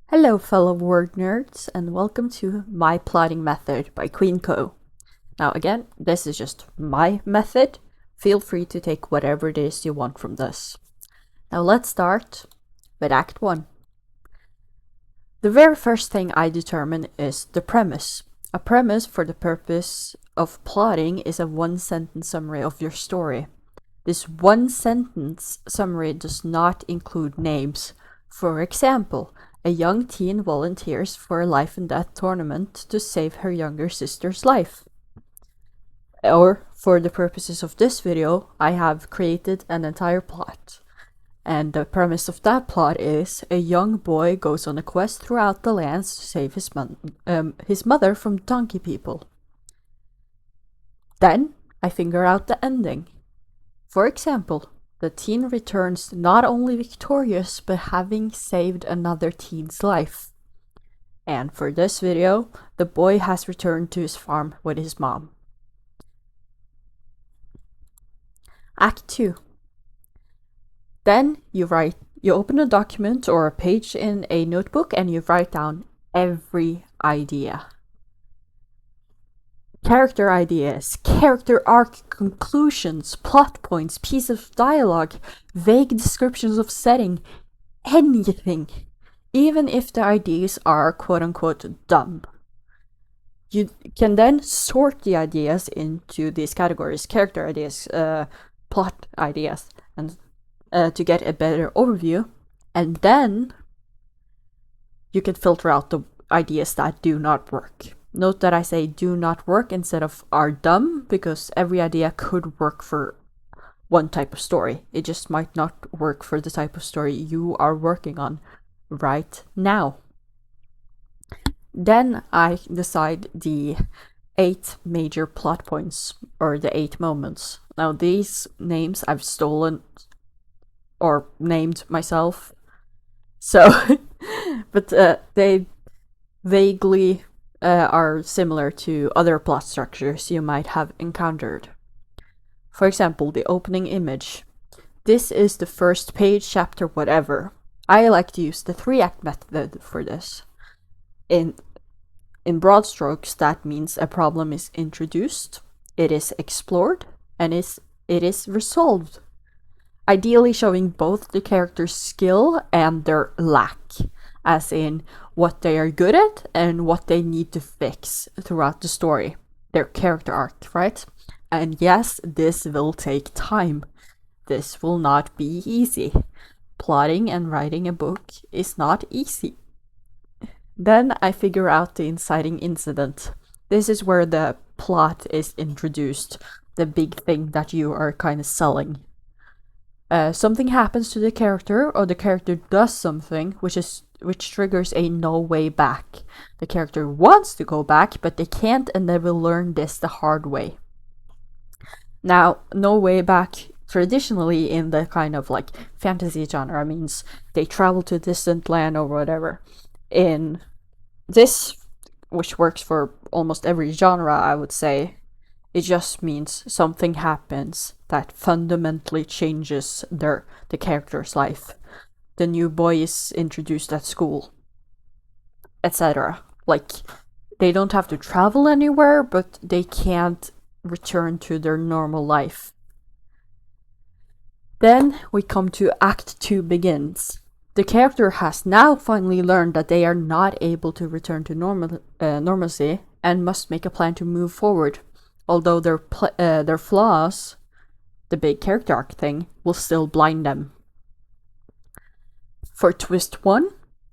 Hello, fellow word nerds, and welcome to My Plotting Method by Queenco. Now, again, this is just my method. Feel free to take whatever it is you want from this. Now, let's start with Act 1. The very first thing I determine is the premise. A premise for the purpose of plotting is a one-sentence summary of your story. This one-sentence summary does not include names. For example, a young teen volunteers for a life and death tournament to save her younger sister's life. Or, for the purposes of this video, I have created an entire plot. And the premise of that plot is a young boy goes on a quest throughout the lands to save his mother from donkey people. Then, I figure out the ending. For example, the teen returns not only victorious, but having saved another teen's life. And for this video, the boy has returned to his farm with his mom. Act 2. Then you open a document or a page in a notebook and you write down every idea. Character ideas, character arc conclusions, plot points, pieces of dialogue, vague descriptions of setting, anything. Even if the ideas are quote-unquote dumb. You can then sort the ideas into these categories: character ideas, plot ideas, and to get a better overview. And then you can filter out the ideas that do not work. Note that I say do not work instead of are dumb, because every idea could work for one type of story. It just might not work for the type of story you are working on right now. Then I decide the 8 major plot points, or the 8 moments. Now these names I've stolen or named myself. So, but they vaguely are similar to other plot structures you might have encountered. For example, the opening image. This is the first page, chapter, whatever. I like to use the 3-act method for this. In broad strokes, that means a problem is introduced, it is explored, and it is resolved. Ideally showing both the character's skill and their lack, as in what they are good at and what they need to fix throughout the story. Their character arc, right? And yes, this will take time. This will not be easy. Plotting and writing a book is not easy. Then I figure out the inciting incident. This is where the plot is introduced, the big thing that you are kind of selling. Something happens to the character, or the character does something which triggers a no way back. The character wants to go back, but they can't, and they will learn this the hard way. Now, no way back traditionally in the kind of like fantasy genre means they travel to a distant land or whatever. In this, which works for almost every genre, I would say, it just means something happens that fundamentally changes the character's life. The new boy is introduced at school, etc. Like, they don't have to travel anywhere, but they can't return to their normal life. Then we come to Act 2 begins. The character has now finally learned that they are not able to return to normalcy and must make a plan to move forward, although their flaws, the big character arc thing, will still blind them. For Twist 1,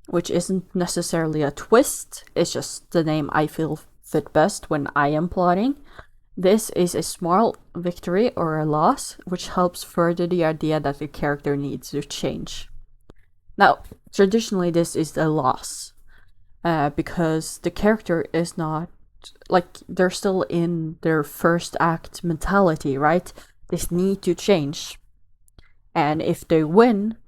which isn't necessarily a twist, it's just the name I feel fit best when I am plotting, this is a small victory or a loss, which helps further the idea that the character needs to change. Now, traditionally this is a loss, because the character is not, like, they're still in their first act mentality, right? They need to change. And if they win,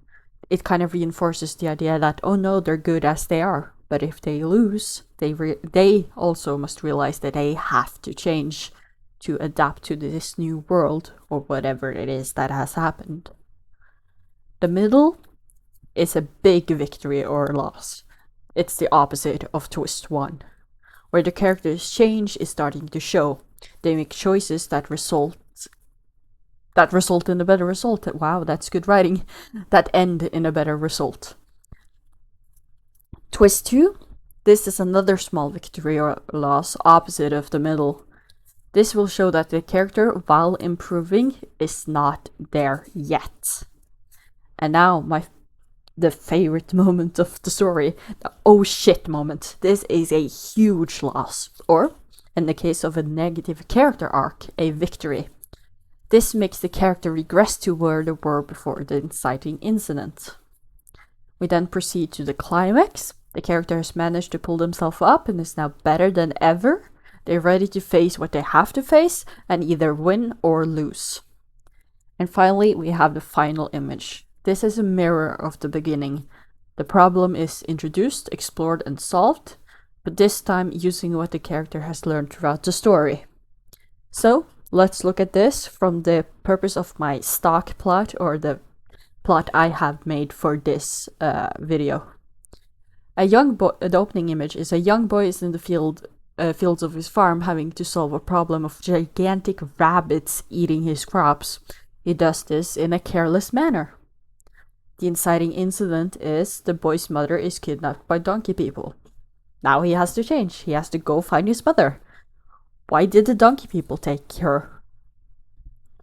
it kind of reinforces the idea that, oh no, they're good as they are. But if they lose, they also must realize that they have to change to adapt to this new world, or whatever it is that has happened. The middle is a big victory or loss. It's the opposite of twist 1, where the character's change is starting to show. They make choices that result in a better result. Wow, that's good writing. That end in a better result. Twist 2. This is another small victory or loss, opposite of the middle. This will show that the character, while improving, is not there yet. And now the favorite moment of the story, the oh shit moment. This is a huge loss, or in the case of a negative character arc, a victory. This makes the character regress to where they were before the inciting incident. We then proceed to the climax. The character has managed to pull themselves up and is now better than ever. They're ready to face what they have to face and either win or lose. And finally, we have the final image. This is a mirror of the beginning. The problem is introduced, explored, and solved, but this time using what the character has learned throughout the story. So, let's look at this from the purpose of my stock plot, or the plot I have made for this video. The opening image is a young boy is in the fields of his farm having to solve a problem of gigantic rabbits eating his crops. He does this in a careless manner. The inciting incident is the boy's mother is kidnapped by donkey people. Now he has to change. He has to go find his mother. Why did the donkey people take her?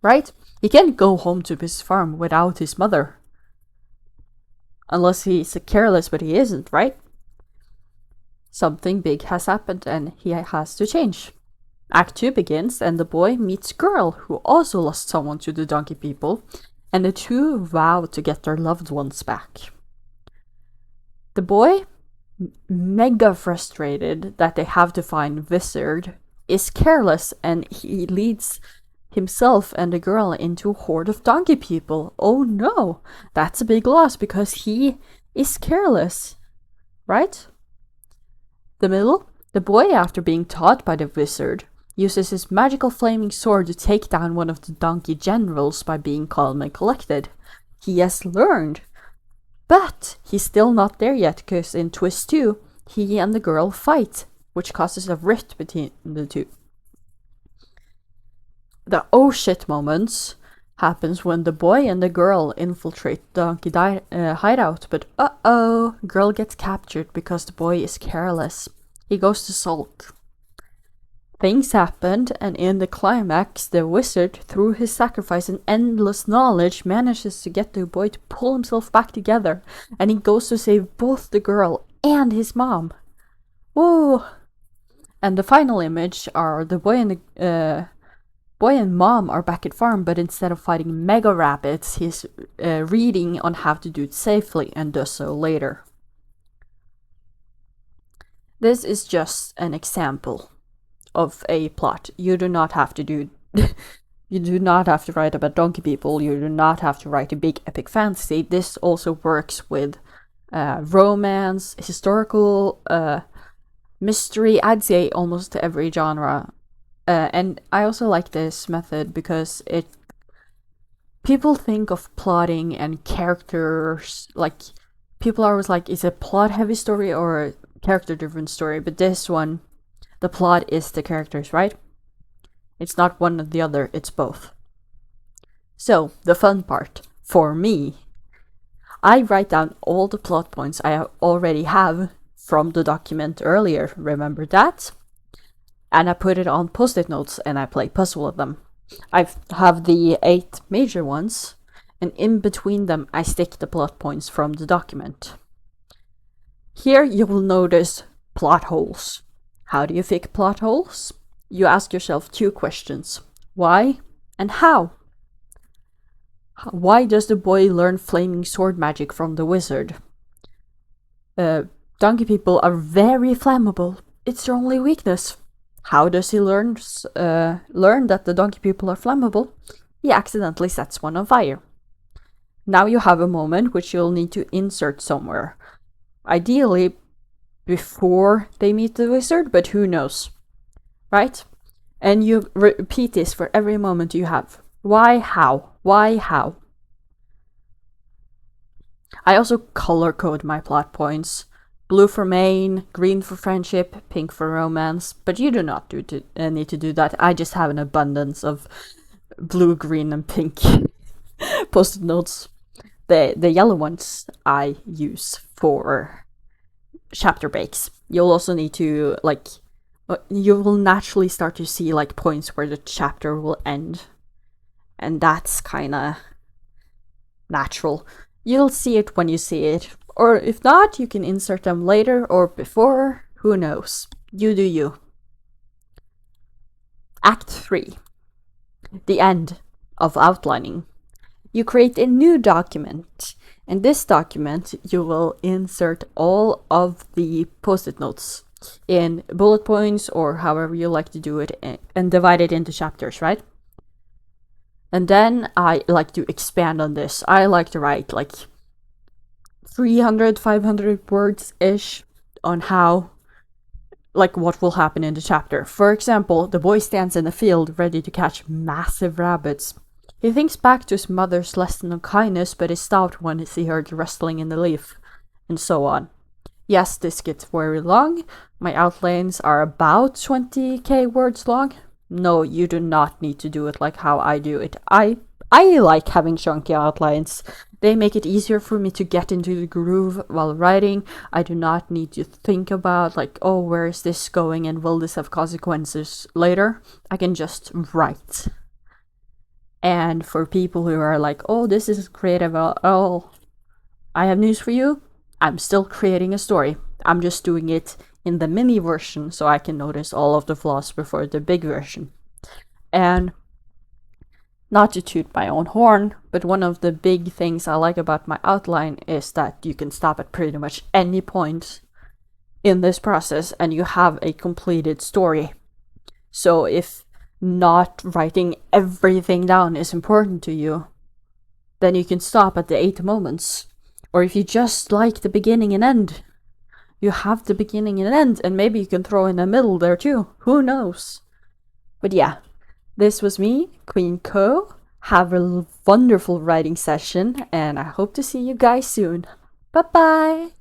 Right? He can't go home to his farm without his mother. Unless he's careless, but he isn't, right? Something big has happened and he has to change. Act 2 begins and the boy meets girl who also lost someone to the donkey people, and the two vow to get their loved ones back. The boy, mega frustrated that they have to find Wizard, is careless and he leads himself and the girl into a horde of donkey people. Oh no, that's a big loss because he is careless, right? The middle, the boy, after being taught by the wizard, uses his magical flaming sword to take down one of the donkey generals by being calm and collected. He has learned, but he's still not there yet because in twist 2, he and the girl fight, which causes a rift between the two. The oh shit moments happens when the boy and the girl infiltrate the donkey hideout, but uh-oh, girl gets captured because the boy is careless. He goes to sulk. Things happened, and in the climax, the wizard, through his sacrifice and endless knowledge, manages to get the boy to pull himself back together, and he goes to save both the girl and his mom. Whoa! And the final image are the boy and mom are back at farm, but instead of fighting mega rabbits, he's reading on how to do it safely and does so later. This is just an example of a plot. You do not have to do you do not have to write about donkey people. You do not have to write a big epic fantasy. This also works with romance, historical, mystery. I'd say almost every genre. And I also like this method because people think of plotting and characters, like people are always like, is it a plot heavy story or a character driven story? But this one, the plot is the characters, right? It's not one or the other, it's both. So, the fun part, for me, I write down all the plot points I already have from the document earlier, remember that? And I put it on post-it notes and I play puzzle with them. I have the 8 major ones, and in between them I stick the plot points from the document. Here you will notice plot holes. How do you fix plot holes? You ask yourself 2 questions. Why and how? Why does the boy learn flaming sword magic from the wizard? Donkey people are very flammable. It's their only weakness. How does he learn that the donkey people are flammable? He accidentally sets one on fire. Now you have a moment which you'll need to insert somewhere. Ideally, before they meet the wizard, but who knows, right? And you repeat this for every moment you have. Why, how? Why, how? I also color code my plot points Blue for main, green for friendship, pink for romance. But you do not need to do that. I just have an abundance of blue, green, and pink post-it notes. The yellow ones I use for chapter breaks. You'll also need to, like, you will naturally start to see, like, points where the chapter will end. And that's kind of natural. You'll see it when you see it. Or if not, you can insert them later or before. Who knows? You do you. Act 3. The end of outlining. You create a new document. In this document, you will insert all of the post-it notes in bullet points or however you like to do it and divide it into chapters, right? And then I like to expand on this. I like to write like 300, 500 words-ish on how, like, what will happen in the chapter. For example, the boy stands in the field ready to catch massive rabbits. He thinks back to his mother's lesson on kindness, but is stopped when he heard rustling in the leaf, and so on. Yes, this gets very long. My outlines are about 20k words long. No, you do not need to do it like how I do it. I like having chunky outlines. They make it easier for me to get into the groove while writing. I do not need to think about, like, oh, where is this going and will this have consequences later? I can just write. And for people who are like, oh, this is creative at all, I have news for you. I'm still creating a story. I'm just doing it in the mini version so I can notice all of the flaws before the big version. And not to toot my own horn, but one of the big things I like about my outline is that you can stop at pretty much any point in this process and you have a completed story. So if not writing everything down is important to you, then you can stop at the 8 moments. Or if you just like the beginning and end, you have the beginning and end, and maybe you can throw in the middle there too. Who knows? But yeah, this was me, Queen Co. Have a wonderful writing session, and I hope to see you guys soon. Bye bye!